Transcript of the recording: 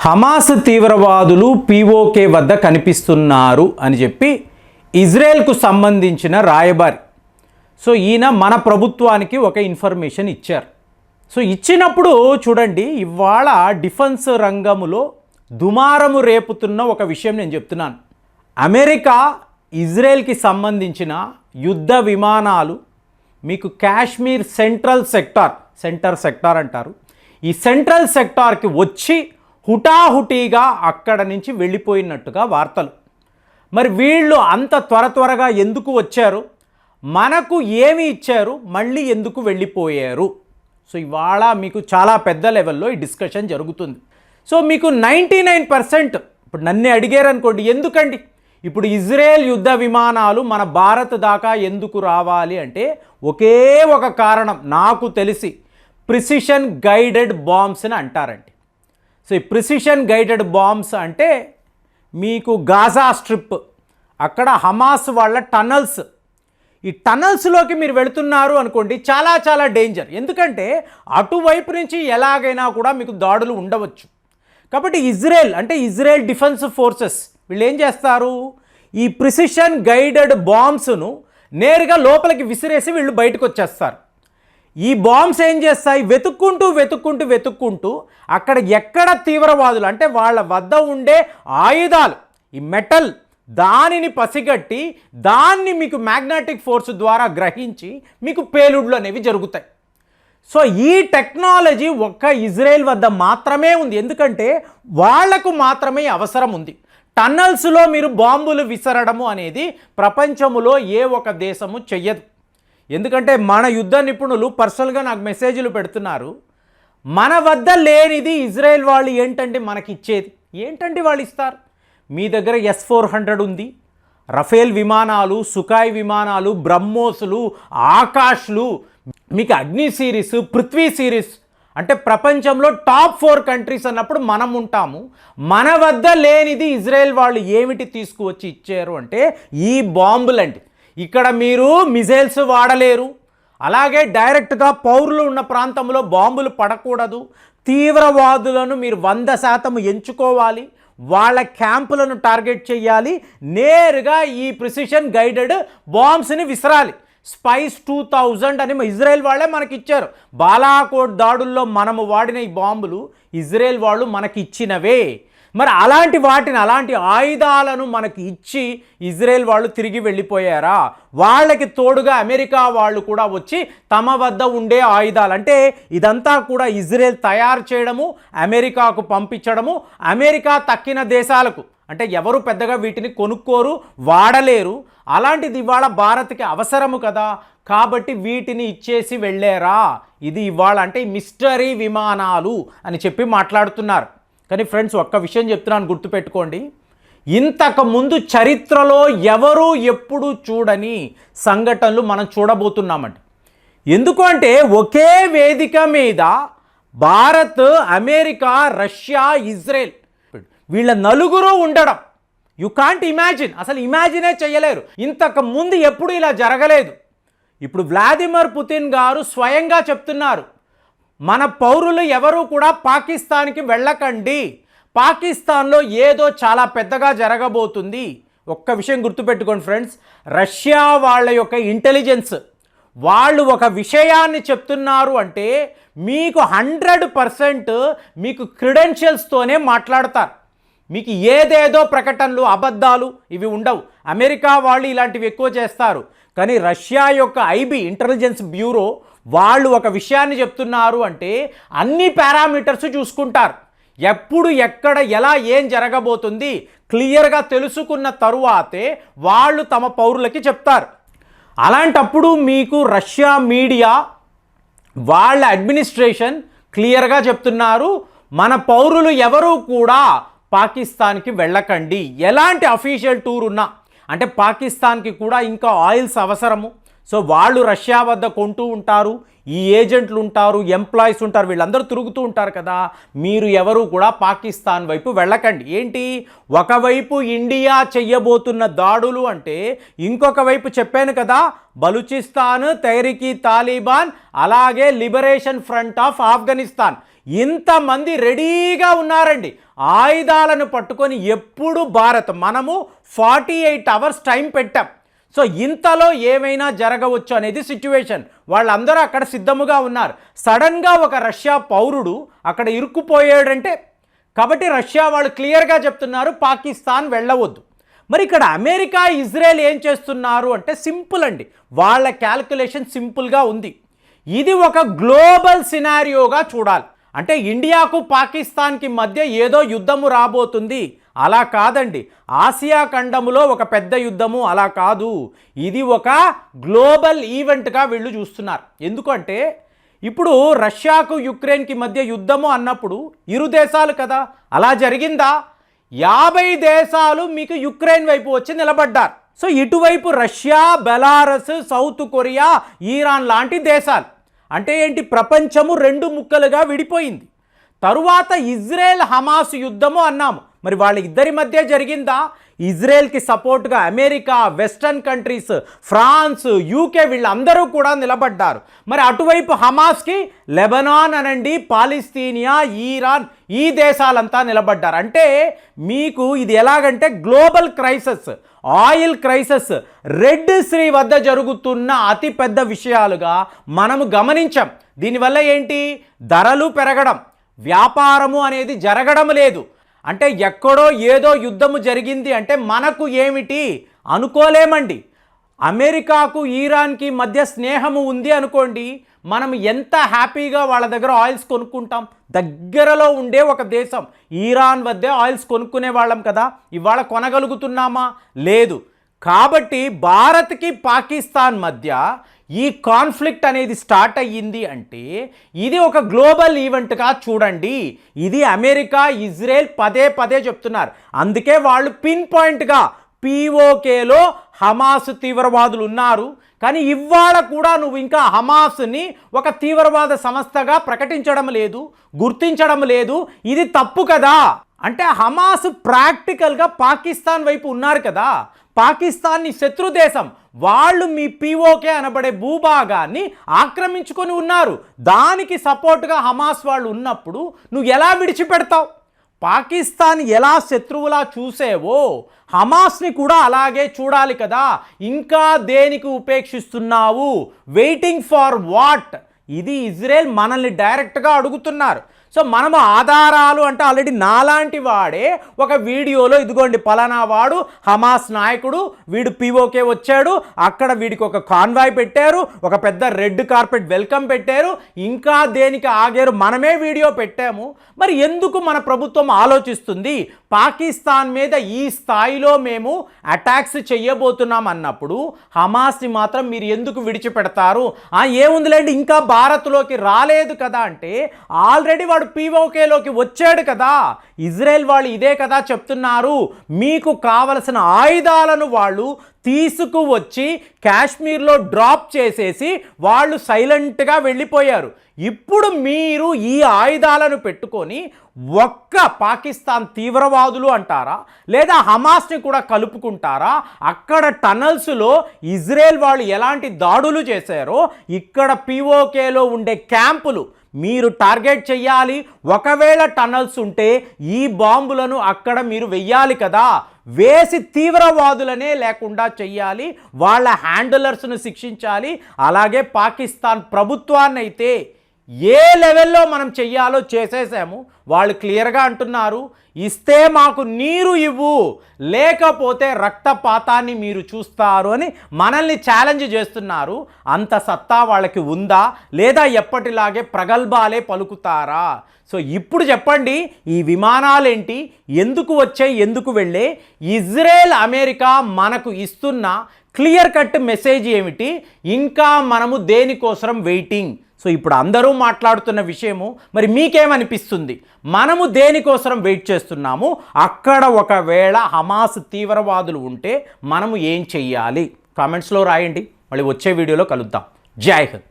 Hamas తీవ్రవాదులు PoK వద్ద కనిపిస్తున్నారు అని చెప్పి ఇజ్రాయెల్కు సంబంధించిన రాయబారి. సో ఈయన మన ప్రభుత్వానికి ఒక ఇన్ఫర్మేషన్ ఇచ్చారు. సో ఇచ్చినప్పుడు చూడండి, ఇవాళ డిఫెన్స్ రంగంలో దుమారము రేపుతున్న ఒక విషయం నేను చెప్తున్నాను. అమెరికా ఇజ్రాయెల్కి సంబంధించిన యుద్ధ విమానాలు మీకు కాశ్మీర్ సెంటర్ సెక్టార్ అంటారు, ఈ సెంట్రల్ సెక్టార్కి వచ్చి హుటాహుటీగా అక్కడ నుంచి వెళ్ళిపోయినట్టుగా వార్తలు. మరి వీళ్ళు అంత త్వరగా ఎందుకు వచ్చారు, మనకు ఏమి ఇచ్చారు, మళ్ళీ ఎందుకు వెళ్ళిపోయారు? సో ఇవాళ మీకు చాలా పెద్ద లెవెల్లో ఈ డిస్కషన్ జరుగుతుంది. సో మీకు 99% ఇప్పుడు నన్ను అడిగారు అనుకోండి, ఎందుకండి ఇప్పుడు ఇజ్రాయెల్ యుద్ధ విమానాలు మన భారత్ దాకా ఎందుకు రావాలి అంటే ఒకే ఒక కారణం నాకు తెలిసి, ప్రిసిషన్ గైడెడ్ బాంబ్స్ అని అంటారండి. సో ఈ ప్రిసిషన్ గైడెడ్ బాంబ్స్ అంటే మీకు గాజా స్ట్రిప్, అక్కడ హమాస్ వాళ్ళ టనల్స్, ఈ టనల్స్లోకి మీరు వెళుతున్నారు అనుకోండి, చాలా డేంజర్. ఎందుకంటే అటువైపు నుంచి ఎలాగైనా కూడా మీకు దాడులు ఉండవచ్చు. కాబట్టి ఇజ్రాయెల్ డిఫెన్స్ ఫోర్సెస్ వీళ్ళు ఏం చేస్తారు, ఈ ప్రిసిషన్ గైడెడ్ బాంబ్స్ను నేరుగా లోపలికి విసిరేసి వీళ్ళు బయటకు వచ్చేస్తారు. ఈ బాంబ్స్ ఏం చేస్తాయి, వెతుక్కుంటూ అక్కడ ఎక్కడ తీవ్రవాదులు అంటే వాళ్ళ వద్ద ఉండే ఆయుధాలు, ఈ మెటల్, దానిని పసిగట్టి దాన్ని మీకు మ్యాగ్నెటిక్ ఫోర్స్ ద్వారా గ్రహించి మీకు పేలుడులు అనేవి జరుగుతాయి. సో ఈ టెక్నాలజీ ఒక్క ఇజ్రాయెల్ వద్ద మాత్రమే ఉంది. ఎందుకంటే వాళ్లకు మాత్రమే అవసరం ఉంది. టన్నల్స్లో మీరు బాంబులు విసరడము అనేది ప్రపంచంలో ఏ ఒక దేశము చెయ్యదు. ఎందుకంటే మన యుద్ధ నిపుణులు పర్సనల్గా నాకు మెసేజ్లు పెడుతున్నారు, మన వద్ద లేనిది ఇజ్రాయెల్ వాళ్ళు ఏంటంటే మనకి ఇచ్చేది ఏంటంటే వాళ్ళు ఇస్తారు. మీ దగ్గర S-400 ఉంది, రఫేల్ విమానాలు, సుఖాయ్ విమానాలు, బ్రహ్మోస్లు, ఆకాష్లు, మీకు అగ్ని సిరీస్, పృథ్వీ సిరీస్, అంటే ప్రపంచంలో టాప్ 4 కంట్రీస్ అన్నప్పుడు మనం ఉంటాము. మన వద్ద లేనిది ఇజ్రాయెల్ వాళ్ళు ఏమిటి తీసుకువచ్చి ఇచ్చారు అంటే ఈ బాంబులండి. ఇక్కడ మీరు మిజైల్స్ వాడలేరు, అలాగే డైరెక్ట్గా పౌరులు ఉన్న ప్రాంతంలో బాంబులు పడకూడదు. తీవ్రవాదులను మీరు 100% ఎంచుకోవాలి, వాళ్ళ క్యాంపులను టార్గెట్ చేయాలి, నేరుగా ఈ ప్రిసిషన్ గైడెడ్ బాంబ్స్ని విసరాలి. స్పైస్ 2000 అని ఇజ్రాయెల్ వాళ్ళే మనకి ఇచ్చారు. బాలాకోట్ దాడుల్లో మనము వాడిన ఈ బాంబులు ఇజ్రాయెల్ వాళ్ళు మనకి ఇచ్చినవే. మరి అలాంటి ఆయుధాలను మనకి ఇచ్చి ఇజ్రాయెల్ వాళ్ళు తిరిగి వెళ్ళిపోయారా? వాళ్ళకి తోడుగా అమెరికా వాళ్ళు కూడా వచ్చి తమ వద్ద ఉండే ఆయుధాలు, అంటే ఇదంతా కూడా ఇజ్రాయెల్ తయారు చేయడము, అమెరికాకు పంపించడము, అమెరికా తక్కిన దేశాలకు, అంటే ఎవరు పెద్దగా వీటిని కొనుక్కోరు, వాడలేరు. అలాంటిది ఇవాళ భారత్కి అవసరము కదా, కాబట్టి వీటిని ఇచ్చేసి వెళ్ళారా? ఇది ఇవాళ అంటే మిస్టరీ విమానాలు అని చెప్పి మాట్లాడుతున్నారు. కానీ ఫ్రెండ్స్, ఒక్క విషయం చెప్తున్నాను, గుర్తుపెట్టుకోండి. ఇంతకుముందు చరిత్రలో ఎవరు ఎప్పుడు చూడని సంఘటనలు మనం చూడబోతున్నామండి. ఎందుకు అంటే ఒకే వేదిక మీద భారత్, అమెరికా, రష్యా, ఇజ్రాయెల్ వీళ్ళ నలుగురు ఉండడం, యు కాంట్ ఇమాజిన్, అసలు ఇమాజినే చేయలేరు. ఇంతకు ముందు ఎప్పుడు ఇలా జరగలేదు. ఇప్పుడు వ్లాదిమిర్ పుతిన్ గారు స్వయంగా చెప్తున్నారు, మన పౌరులు ఎవరు కూడా పాకిస్తాన్కి వెళ్ళకండి, పాకిస్తాన్లో ఏదో చాలా పెద్దగా జరగబోతుంది. ఒక్క విషయం గుర్తుపెట్టుకోండి ఫ్రెండ్స్, రష్యా వాళ్ళ యొక్క ఇంటెలిజెన్స్ వాళ్ళు ఒక విషయాన్ని చెప్తున్నారు అంటే మీకు 100% మీకు క్రెడెన్షియల్స్తోనే మాట్లాడతారు. మీకు ఏదేదో ప్రకటనలు, అబద్ధాలు ఇవి ఉండవు. అమెరికా వాళ్ళు ఇలాంటివి ఎక్కువ చేస్తారు. కానీ రష్యా యొక్క ఐబీ, ఇంటెలిజెన్స్ బ్యూరో, వాళ్ళు ఒక విషయాన్ని చెప్తున్నారు అంటే అన్ని పారామీటర్స్ చూసుకుంటారు. ఎప్పుడు, ఎక్కడ, ఎలా, ఏం జరగబోతుంది క్లియర్గా తెలుసుకున్న తరువాతే వాళ్ళు తమ పౌరులకి చెప్తారు. అలాంటప్పుడు మీకు రష్యా మీడియా, వాళ్ళ అడ్మినిస్ట్రేషన్ క్లియర్గా చెప్తున్నారు, మన పౌరులు ఎవరూ కూడా పాకిస్తాన్కి వెళ్ళకండి. ఎలాంటి అఫీషియల్ టూర్ ఉన్నా, అంటే పాకిస్తాన్కి కూడా ఇంకా ఆయిల్స్ అవసరము. సో వాళ్ళు రష్యా వద్ద కొంటూ ఉంటారు, ఈ ఏజెంట్లు ఉంటారు, ఎంప్లాయీస్ ఉంటారు, వీళ్ళందరూ తిరుగుతూ ఉంటారు కదా. మీరు ఎవరు కూడా పాకిస్తాన్ వైపు వెళ్ళకండి. ఏంటి, ఒకవైపు ఇండియా చెయ్యబోతున్న దాడులు అంటే ఇంకొక వైపు చెప్పాను కదా, బలూచిస్తాన్, తెహ్రీక్-ఈ-తాలిబాన్, అలాగే లిబరేషన్ ఫ్రంట్ ఆఫ్ ఆఫ్ఘనిస్తాన్, ఇంతమంది రెడీగా ఉన్నారండి ఆయుధాలను పట్టుకొని. ఎప్పుడు భారత్ మనము 48 అవర్స్ టైం పెట్టాం. సో ఇంతలో ఏమైనా జరగవచ్చు అనేది సిచ్యువేషన్. వాళ్ళందరూ అక్కడ సిద్ధముగా ఉన్నారు. సడన్గా ఒక రష్యా పౌరుడు అక్కడ ఇరుక్కుపోయాడంటే, కాబట్టి రష్యా వాళ్ళు క్లియర్గా చెప్తున్నారు పాకిస్తాన్ వెళ్ళవద్దు. మరి ఇక్కడ అమెరికా ఇజ్రాయెల్ ఏం చేస్తున్నారు అంటే సింపుల్ అండి. వాళ్ళ క్యాల్కులేషన్ సింపుల్గా ఉంది. ఇది ఒక గ్లోబల్ సినారియోగా చూడాలి. అంటే ఇండియాకు పాకిస్తాన్కి మధ్య ఏదో యుద్ధము రాబోతుంది అలా కాదండి. ఆసియా ఖండములో ఒక పెద్ద యుద్ధము అలా కాదు. ఇది ఒక గ్లోబల్ ఈవెంట్గా వీళ్ళు చూస్తున్నారు. ఎందుకంటే ఇప్పుడు రష్యాకు యుక్రెయిన్కి మధ్య యుద్ధము అన్నప్పుడు ఇరు దేశాలు కదా, అలా జరిగిందా? 50 దేశాలు మీకు యుక్రెయిన్ వైపు వచ్చి నిలబడ్డారు. సో ఇటువైపు Russia, Belarus, south Korea, Iran లాంటి దేశాలు. అంటే ఏంటి, ప్రపంచము 2 ముక్కలుగా విడిపోయింది. తరువాత ఇజ్రాయెల్ హమాస్ యుద్ధము అన్నాము. మరి వాళ్ళ ఇద్దరి మధ్య జరిగిందా? ఇజ్రాయెల్కి సపోర్ట్గా America, western countries, France, UK వీళ్ళందరూ కూడా నిలబడ్డారు. మరి అటువైపు హమాస్కి లెబనాన్ అనండి, పాలిస్తీనియా, ఇరాన్ ఈ దేశాలంతా నిలబడ్డారు. అంటే మీకు ఇది ఎలాగంటే global crisis, oil crisis, Red Sea వద్ద జరుగుతున్న అతిపెద్ద విషయాలుగా మనము గమనించాం. దీనివల్ల ఏంటి, ధరలు పెరగడం, వ్యాపారము అనేది జరగడం లేదు. అంటే ఎక్కడో ఏదో యుద్ధము జరిగింది అంటే మనకు ఏమిటి అనుకోలేమండి. అమెరికాకు ఇరాన్కి మధ్య స్నేహము ఉంది అనుకోండి, మనం ఎంత హ్యాపీగా వాళ్ళ దగ్గర ఆయిల్స్ కొనుక్కుంటాం. దగ్గరలో ఉండే ఒక దేశం ఇరాన్ వద్దే ఆయిల్స్ కొనుక్కునే వాళ్ళం కదా, ఇవాళ కొనగలుగుతున్నామా? లేదు. కాబట్టి భారత్కి పాకిస్తాన్ మధ్య ఈ కాన్ఫ్లిక్ట్ అనేది స్టార్ట్ అయ్యింది అంటే ఇది ఒక గ్లోబల్ ఈవెంట్గా చూడండి. ఇది అమెరికా, ఇజ్రాయెల్ పదే చెప్తున్నారు. అందుకే వాళ్ళు పిన్ పాయింట్గా పీఓకేలో హమాస్ తీవ్రవాదులు ఉన్నారు. కానీ ఇవాళ కూడా నువ్వు ఇంకా హమాస్ని ఒక తీవ్రవాద సంస్థగా ప్రకటించడం లేదు, గుర్తించడం లేదు. ఇది తప్పు కదా. అంటే హమాస్ ప్రాక్టికల్గా పాకిస్తాన్ వైపు ఉన్నారు కదా. పాకిస్తాన్ని శత్రు దేశం, వాళ్ళు మీ పీఓకే అనబడే భూభాగాన్ని ఆక్రమించుకొని ఉన్నారు. దానికి సపోర్ట్గా హమాస్ వాళ్ళు ఉన్నప్పుడు నువ్వు ఎలా విడిచిపెడతావు? పాకిస్తాన్ ఎలా శత్రువులా చూసేవో హమాస్ని కూడా అలాగే చూడాలి కదా. ఇంకా దేనికి ఉపేక్షిస్తున్నావు? Waiting for what? ఇది ఇజ్రాయెల్ మనల్ని డైరెక్ట్గా అడుగుతున్నారు. సో మనము ఆధారాలు అంటే ఆల్రెడీ నాలాంటి వాడే ఒక వీడియోలో ఇదిగోండి పలానా వాడు హమాస్ నాయకుడు, వీడు పీఓకే వచ్చాడు, అక్కడ వీడికి ఒక కాన్వాయ్ పెట్టారు, ఒక పెద్ద రెడ్ కార్పెట్ వెల్కమ్ పెట్టారు, ఇంకా దేనికి ఆగారు, మనమే వీడియో పెట్టాము. మరి ఎందుకు మన ప్రభుత్వం ఆలోచిస్తుంది పాకిస్తాన్ మీద ఈ స్థాయిలో మేము అటాక్స్ చెయ్యబోతున్నాం అన్నప్పుడు హమాస్ని మాత్రం మీరు ఎందుకు విడిచిపెడతారు? ఏముందిలేండి ఇంకా భారత్లోకి రాలేదు కదా అంటే ఆల్రెడీ వాడు పీఓకేలోకి వచ్చాడు కదా. ఇజ్రాయెల్ వాళ్ళు ఇదే కదా చెప్తున్నారు, మీకు కావలసిన ఆయుధాలను వాళ్ళు తీసుకువచ్చి కాశ్మీర్లో డ్రాప్ చేసేసి వాళ్ళు సైలెంట్గా వెళ్ళిపోయారు. ఇప్పుడు మీరు ఈ ఆయుధాలను పెట్టుకొని ఒక్క పాకిస్తాన్ తీవ్రవాదులు అంటారా, లేదా హమాస్ని కూడా కలుపుకుంటారా? అక్కడ టనల్స్లో ఇజ్రాయెల్ వాళ్ళు ఎలాంటి దాడులు చేశారో ఇక్కడ పీఓకేలో ఉండే క్యాంపులు మీరు టార్గెట్ చెయ్యాలి. ఒకవేళ టనల్స్ ఉంటే ఈ బాంబులను అక్కడ మీరు వెయ్యాలి కదా. వేసి తీవ్రవాదులనే లేకుండా చెయ్యాలి, వాళ్ళ హ్యాండిలర్స్ను శిక్షించాలి. అలాగే పాకిస్తాన్ ప్రభుత్వాన్ని అయితే ఏ లెవెల్లో మనం చెయ్యాలో చేసేసాము. వాళ్ళు క్లియర్గా అంటున్నారు, ఇస్తే మాకు నీరు ఇవ్వు, లేకపోతే రక్తపాతాన్ని మీరు చూస్తారు అని మనల్ని ఛాలెంజ్ చేస్తున్నారు. అంత సత్తా వాళ్ళకి ఉందా, లేదా ఎప్పటిలాగే ప్రగల్భాలే పలుకుతారా? సో ఇప్పుడు చెప్పండి, ఈ విమానాలేంటి, ఎందుకు వచ్చాయి, ఎందుకు వెళ్ళే? ఇజ్రాయెల్ అమెరికా మనకు ఇస్తున్న క్లియర్ కట్ మెసేజ్ ఏమిటి? ఇంకా మనము దేనికోసం వెయిటింగ్? సో ఇప్పుడు అందరూ మాట్లాడుతున్న విషయము మరి మీకేమనిపిస్తుంది? మనము దేనికోసం వెయిట్ చేస్తున్నాము? అక్కడ ఒకవేళ హమాస్ తీవ్రవాదులు ఉంటే మనము ఏం చెయ్యాలి? కామెంట్స్లో రాయండి. మళ్ళీ వచ్చే వీడియోలో కలుద్దాం. జై హింద్.